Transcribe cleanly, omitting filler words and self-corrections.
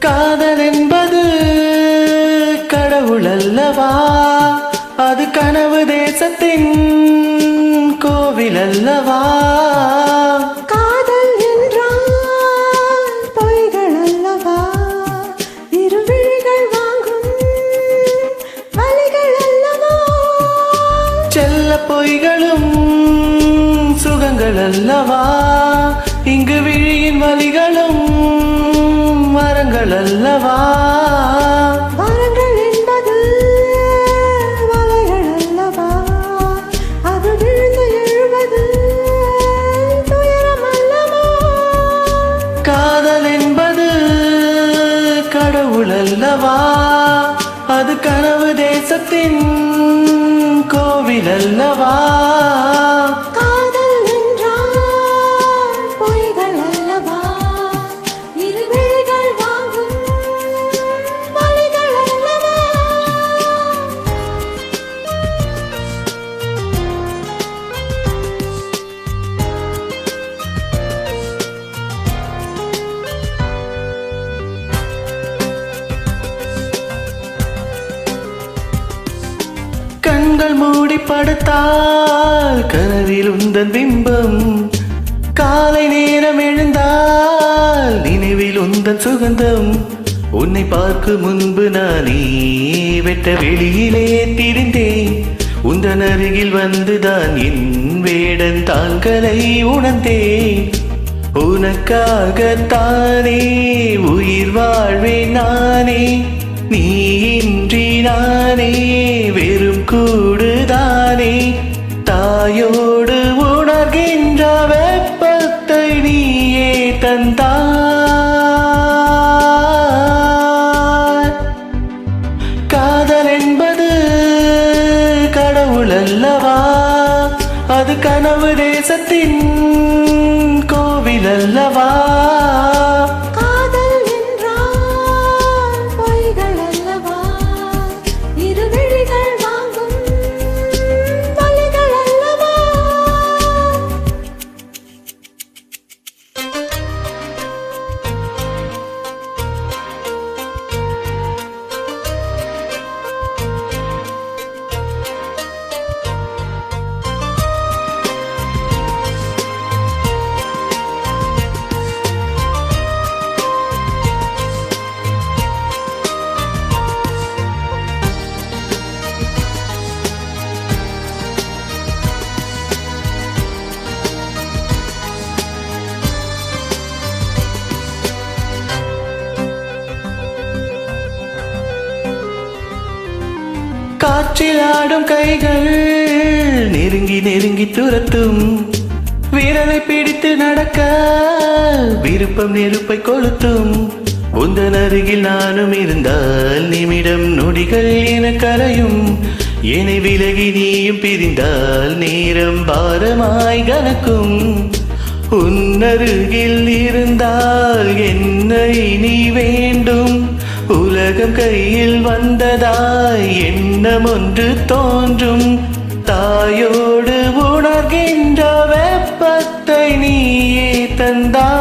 காதல் என்பது கடவுள் அல்லவா? அது கனவு தேசத்தின் கோவில் அல்லவா? காதல் என்றால் பொய்கள் அல்லவா? இருவிழிகள் வாங்கும் வலிகள் அல்லவா? செல்ல பொய்களும் சுகங்கள் அல்லவா? இங்கு விழியின் வலிகளும் மரங்கள் அல்லவா? மரங்கள் என்பது வலைகள் அல்லவா? அது விழுந்து எழுவது துயரம் அல்லவா? காதல் என்பது கடவுள் அல்லவா? அது கனவு தேசத்தின் கோவில் அல்லவா? காதல் என்றால் பொய்கள் அல்லவா? இருவிழிகள் வாங்கும் வலிகள் அல்லவா? கண்கள் மூடி படுத்தால் கனவில் உந்தன் பிம்பம், காலை நேரம் எழுந்தால் நினைவில் உந்தன் சுகந்தம். உன்னை பார்க்கும் முன்பு நானே வெட்ட வெளியிலே திரிந்தேன், உந்தன் அருகில் வந்துதான் என் வேடன் தாங்களை உணர்ந்தேன். உனக்காகத்தானே உயிர் வாழ்வேன் நானே, நீ இன்றி நானே வெறும் கூடுதானே. தாயோடு உணர்கின்ற வெப்பத்தை நீயே தந்தாய். காதல் என்பது கடவுள் அல்லவா? அது கனவு தேசத்தின் கோவில் அல்லவா? காதல் என்றால் பொய்கள் அல்லவா? இருவிழிகள் வாங்கும் வலிகள் அல்லவா? காற்றில் ஆடும் கைகள் நெருங்கி நெருங்கி துரத்தும், விரலை பிடித்து நடக்க விருப்பம் நெருப்பை கொளுத்தும். உந்தன் அருகில் நானும் இருந்தால் நிமிடம் நொடிகள் என கரையும், என்னை விலகி நீயும் பிரிந்தால் நேரம் பாரமாய் கனக்கும். உன்னருகில் இருந்தால் என்னை நீ வேண்டும், உலகம் கையில் வந்ததாய் எண்ணம் ஒன்று தோன்றும். தாயோடு உணர்கின்ற வெப்பத்தை நீயே தந்தாய்.